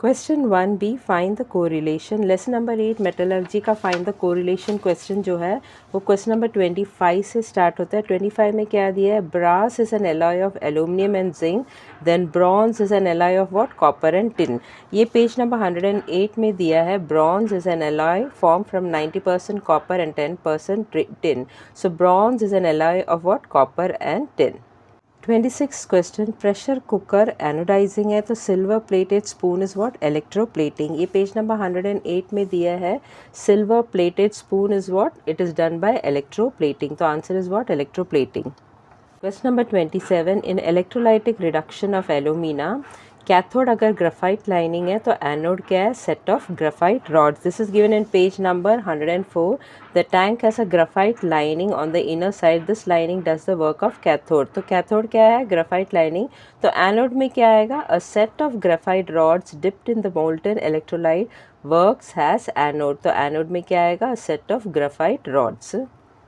Question 1B find the correlation. Lesson number 8 metallurgy का find the correlation question जो है वो क्वेश्चन नंबर 25 से स्टार्ट होता है। 25 में क्या दिया है, brass is an alloy of aluminium and zinc, then bronze is an alloy of what, copper and tin. ये पेज नंबर 108 में दिया है, bronze is an alloy form from 90% copper and 10% tin. So bronze is an alloy of what, copper and tin. 26 question, pressure cooker anodizing है तो silver plated spoon is what, electroplating. ये page number 108 में दिया है, silver plated spoon is what, it is done by electroplating. तो answer is what, electroplating. Question number 27, in electrolytic reduction of alumina, cathode अगर graphite lining है तो anode क्या है, set of graphite rods. This is given in page number 104। The tank has a graphite lining on the inner side, this lining does the work of cathode. तो cathode क्या है, graphite lining. तो anode में क्या आएगा, a set of graphite rods dipped in the molten electrolyte works has anode. तो anode में क्या आएगा, a set of graphite rods.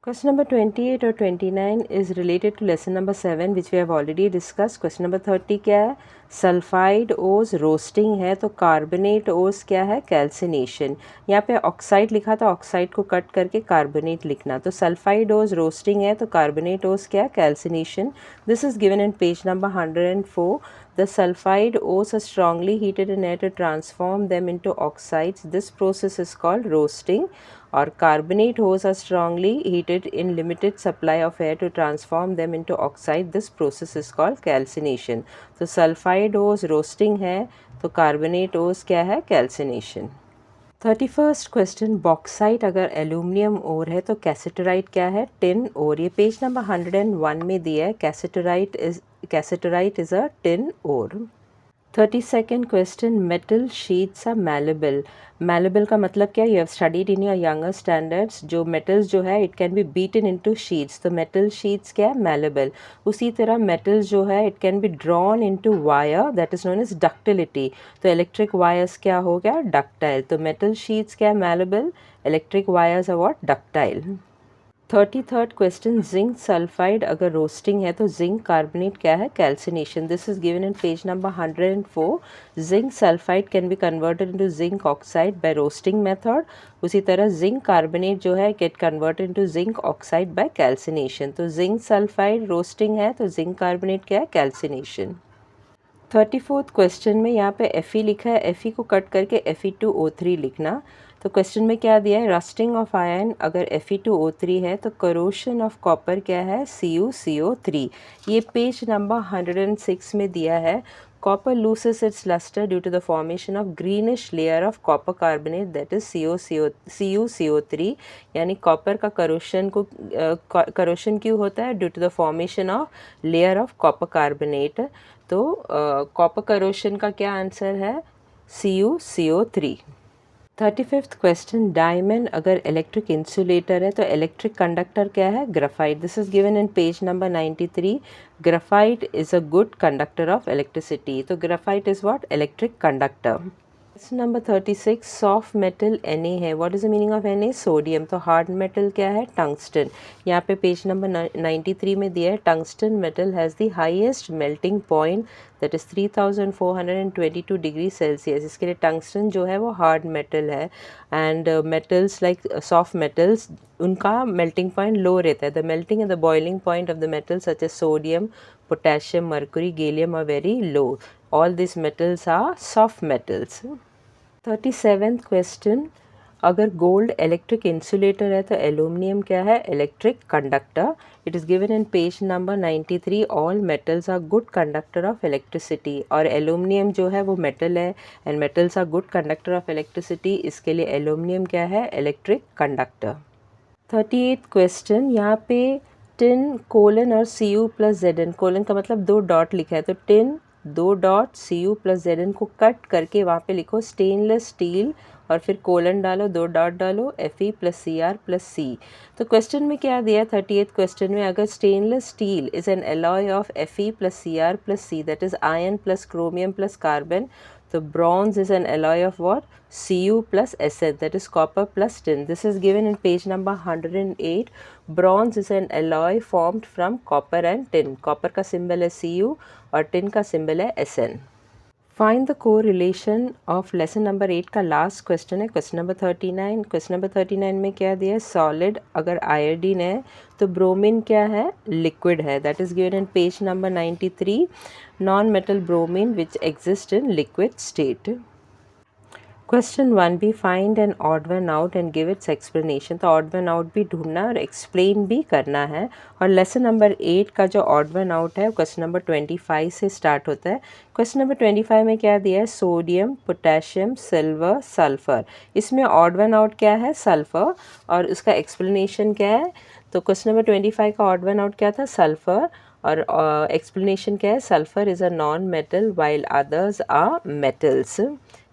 Question number 28 और 29 is related to lesson number 7 which we have already discussed. Question number 30 क्या है, sulphide ओज roasting है तो कार्बोनेट ओज क्या है, कैल्सिनेशन। यहाँ पे ऑक्साइड लिखा था, ऑक्साइड को कट करके कार्बोनेट लिखना। तो सल्फाइड ओज रोस्टिंग है तो कार्बोनेट ओज क्या, calcination. This is given in page number 104. The sulfide ores are strongly heated in air to transform them into oxides. This process is called roasting. Or carbonate ores are strongly heated in limited supply of air to transform them into oxide. This process is called calcination. तो sulfide ores roasting है तो carbonate ores क्या है, calcination. 31st question, bauxite अगर aluminium ओर है तो कैसेटराइट क्या है, टिन ओर। ये पेज नंबर 101 में दिया है, cassiterite is a tin ore. 32nd question, metal sheets are malleable. Malleable का मतलब क्या, you have studied in your younger standards. जो मेटल्स जो है it can be beaten into sheets, तो मेटल शीट्स क्या है, मैलेबल। उसी तरह मेटल्स जो है it can be drawn into wire, that is known as ductility. तो इलेक्ट्रिक वायर्स क्या हो गया, डक्टाइल। तो मेटल शीट्स क्या है, malleable, electric wires are what, ductile. 33rd question, zinc sulphide अगर रोस्टिंग है तो जिंक कार्बोनेट क्या है, calcination. This is given in page number 104. Zinc sulphide can be converted into zinc oxide by roasting method. उसी तरह zinc carbonate जो है get converted into zinc oxide by calcination. तो जिंक सल्फाइड रोस्टिंग है तो zinc carbonate क्या है, calcination. 34th question में यहाँ पे Fe लिखा है, Fe को कट करके Fe2O3 लिखना। तो क्वेश्चन में क्या दिया है, रस्टिंग ऑफ आयन अगर Fe2O3 है तो करोशन ऑफ कॉपर क्या है, CuCO3। ये पेज नंबर 106 में दिया है, copper loses its lustre due to the formation of greenish layer of copper carbonate that is CuCO3। यानी कॉपर का करोशन क्यों होता है, due to the formation of layer of copper carbonate. तो कॉपर करोशन का क्या आंसर है, CuCO3। 35th question, diamond अगर इलेक्ट्रिक इंसुलेटर है तो इलेक्ट्रिक कंडक्टर क्या है, graphite. This is given in page number 93. Graphite is a good conductor of electricity. तो graphite is what, electric conductor. Question number 36, soft metal Na है, what is the meaning of Na, sodium. तो hard metal क्या है, tungsten. यहाँ पे page number 93 में दिया है, tungsten metal has the highest melting point that is 3422 degree Celsius. इसके लिए टंगस्टन जो है वो हार्ड मेटल है। And metals like soft metals उनका मेल्टिंग पॉइंट लो रहता है। The melting and the boiling point of the metal such as sodium, potassium, mercury, gallium are very low. All these metals are soft metals. 37th question, अगर gold electric insulator है तो aluminium क्या है, electric conductor. It is given in page number 93. All metals are good conductor of electricity. और aluminium जो है वो metal है and metals are good conductor of electricity, इसके लिए एल्यूमिनियम क्या है, इलेक्ट्रिक कंडक्टर। 38th क्वेश्चन, यहाँ पे टिन कोलन और Cu प्लस Zn, कोलन का मतलब 2 डॉट लिखा है तो tin 2 dot Cu plus Zn को कट करके वहाँ पे लिखो स्टेनलेस स्टील और फिर कोलन डालो, 2 डॉट डालो, Fe plus Cr plus C। तो क्वेश्चन में क्या दिया है, 38th क्वेश्चन में, अगर stainless steel is an alloy of Fe plus Cr plus C that is iron plus chromium plus carbon, तो bronze is an alloy of what, Cu plus Sn, that is copper plus tin. This is given in page number 108. Bronze is an alloy formed from copper and tin. Copper का symbol है Cu और tin का symbol है Sn. Find the correlation of lesson number 8 का last question है question number 39। Question number 39 में क्या दिया है, सॉलिड अगर आयोडीन है तो ब्रोमीन क्या है, लिक्विड है। That is given in page number 93, non metal bromine which exist in liquid state. Question 1 भी, find an odd one out and give its explanation. तो ऑड वन आउट भी ढूंढना और एक्सप्लेन भी करना है। और लेसन नंबर 8 का जो ऑड वन आउट है क्वेश्चन नंबर 25 से स्टार्ट होता है। क्वेश्चन नंबर 25 में क्या दिया है, सोडियम, पोटेशियम, सिल्वर, सल्फर। इसमें ऑड वन आउट क्या है, सल्फर, और उसका एक्सप्लेनेशन क्या है। तो क्वेश्चन नंबर 25 का ऑड वन आउट क्या था, सल्फर, और एक्सप्लेनेशन क्या है, sulphur is a non metal while others are metals.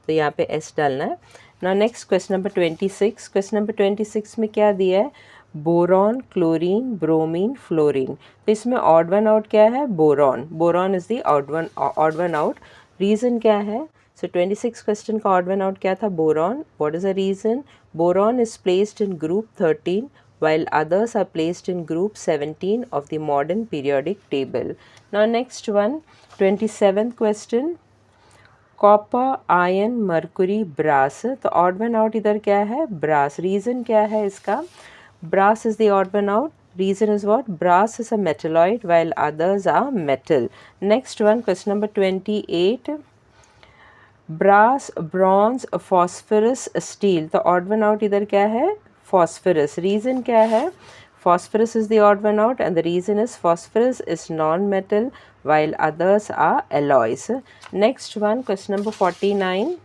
तो यहाँ पे एस डालना है ना। Next question number 26। Question number 26 में क्या दिया है, बोरॉन, क्लोरीन, ब्रोमीन, फ्लोरीन। तो इसमें ऑड वन आउट क्या है, boron. Boron is the odd one out. Reason क्या है, सो 26 क्वेश्चन का ऑड वन आउट क्या था, boron. What is the reason, boron is placed in group 13 while others are placed in group 17 of the modern periodic table. Now next one, 27th question, copper, iron, mercury, brass. तो odd one out इधर क्या है, brass. Reason क्या है इसका, brass is the odd one out. Reason is what, brass is a metalloid while others are metal. Next one, question number 28, brass, bronze, phosphorus, steel. तो odd one out इधर क्या है, फॉस्फरस। रीज़न क्या है, phosphorus is the odd one out and the reason is phosphorus is non-metal while others are alloys. Next one, question number 49.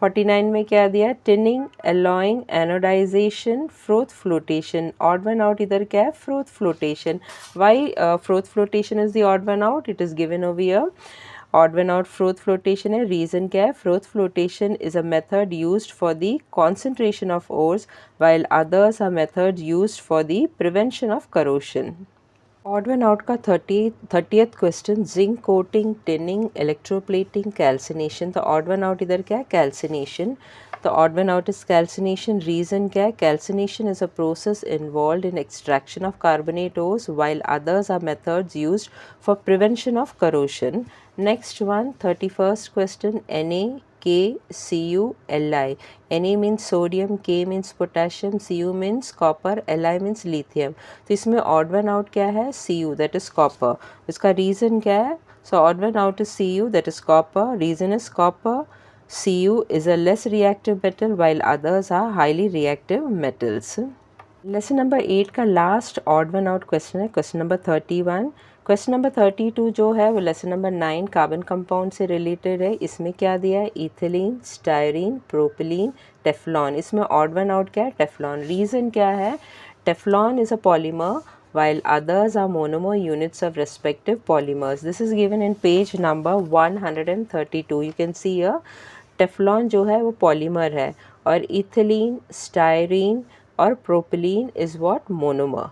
49 में क्या दिया, tinning, alloying, anodization, froth flotation. Odd one out इधर क्या है, froth flotation. Why froth flotation is the odd one out, it is given over here. Odd one out froth flotation है। Reason क्या है, froth flotation is a method used for the concentration of ores while others are methods used for the prevention of corrosion. Odd one out का 30th question, zinc coating, tinning, electroplating, calcination. तो odd one out इधर क्या है, calcination. तो odd one out is calcination. Reason क्या है, calcination is a process involved in extraction of carbonate ores while others are methods used for prevention of corrosion. Next one, 31st question, NaKCu Li. Na means sodium, K means potassium, Cu means copper, Li means lithium. तो इसमें odd one out क्या है, Cu, that is copper. इसका reason क्या है, so odd one out is Cu, that is copper. Reason is copper. Cu is a less reactive metal while others are highly reactive metals. Lesson number 8 का last odd one out question है question number 31। Question number 32 जो है वो lesson number 9 carbon compound से related है। इसमें क्या दिया है, इथिलीन, स्टायरीन, प्रोपिलीन, टेफ्लॉन। इसमें ऑड वन आउट क्या है, टेफ्लॉन। रीज़न क्या है, Teflon is a polymer while others are monomer units of respective polymers. This is given in page number 132. You can see here Teflon जो है वो polymer है और इथिलीन, स्टायरीन और propylene is what, monomer.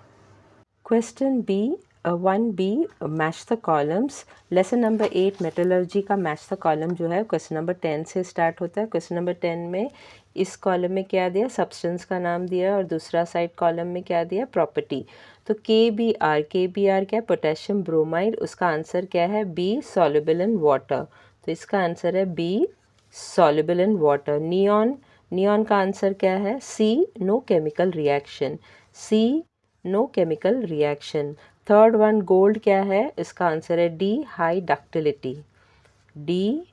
Question B 1B, match the columns. Lesson number 8 metallurgy का match the column जो है question number 10 से स्टार्ट होता है। क्वेश्चन नंबर 10 में इस कॉलम में क्या दिया, सब्सटेंस का नाम दिया, और दूसरा साइड कॉलम में क्या दिया, प्रॉपर्टी। तो के बी आर क्या है, पोटेशियम ब्रोमाइड। उसका आंसर क्या है, बी, सॉल्युबल इन वाटर। तो इसका आंसर है B, soluble in water. Neon, neon का आंसर क्या है, C, no chemical reaction. C, no chemical reaction. Third one, gold क्या है, इसका आंसर है D, high ductility. D,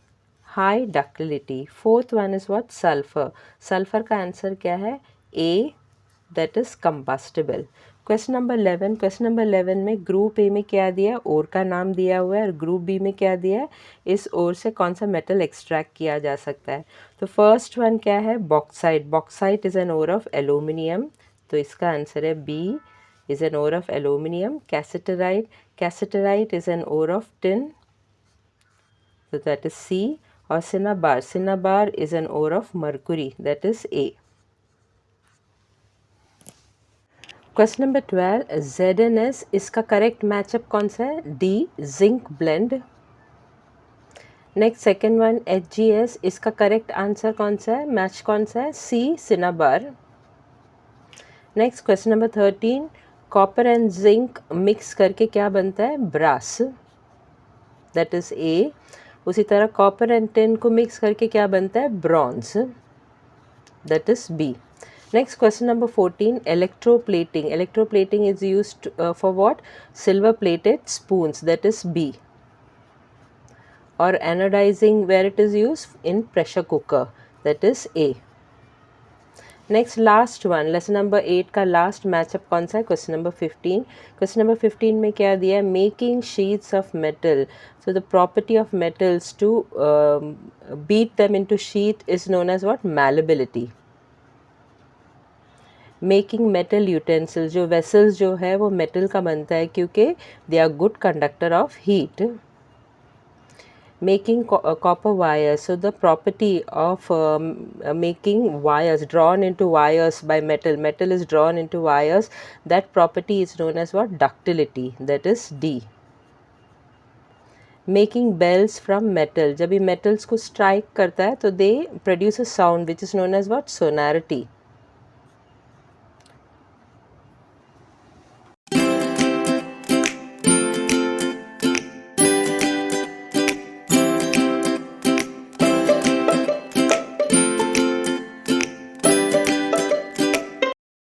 high ductility. Fourth one is what, sulphur. Sulphur का answer क्या है, A, that is combustible. Question number 11। Question number 11 में group A में क्या दिया, ओर का नाम दिया हुआ है, और ग्रुप बी में क्या दिया है, इस ओर से कौन सा मेटल एक्सट्रैक्ट किया जा सकता है। तो फर्स्ट वन क्या है, bauxite. Bauxite is an ore of aluminium. तो इसका आंसर है B, is an ore of aluminium. Cassiterite, cassiterite is an ore of tin, so that is C. Or cinnabar, cinnabar is an ore of mercury, that is A. Question number 12, ZnS, इसका correct matchup कौन सा है, D, zinc blende. Next second one, HgS, इसका correct answer कौन सा है, match कौन सा है, C, cinnabar. Next question number 13, copper and zinc mix करके क्या बनता है, ब्रास, दैट इज ए। उसी तरह कॉपर एंड टिन को मिक्स करके क्या बनता है, bronze, that is B. Next, question number 14, electroplating. Electroplating is used for what? Silver plated spoons, that is B. Or anodizing, where it is used in pressure cooker, that is A. Next, last one, lesson number 8 का last matchup कौन सा है? Question number 15. Question number 15 में क्या दिया है? Making sheets of metal. So the property of metals to beat them into sheet is known as what? Malleability. Making metal utensils, जो vessels जो है वो मेटल का बनता है क्योंकि they are good conductor of heat. Making copper wires, so the property of making wires drawn into wires by metal, metal is drawn into wires, that property is known as what? Ductility, that is D. Making bells from metal, जब ये metals को strike करता है तो they produce a sound which is known as what? सोनैरिटी.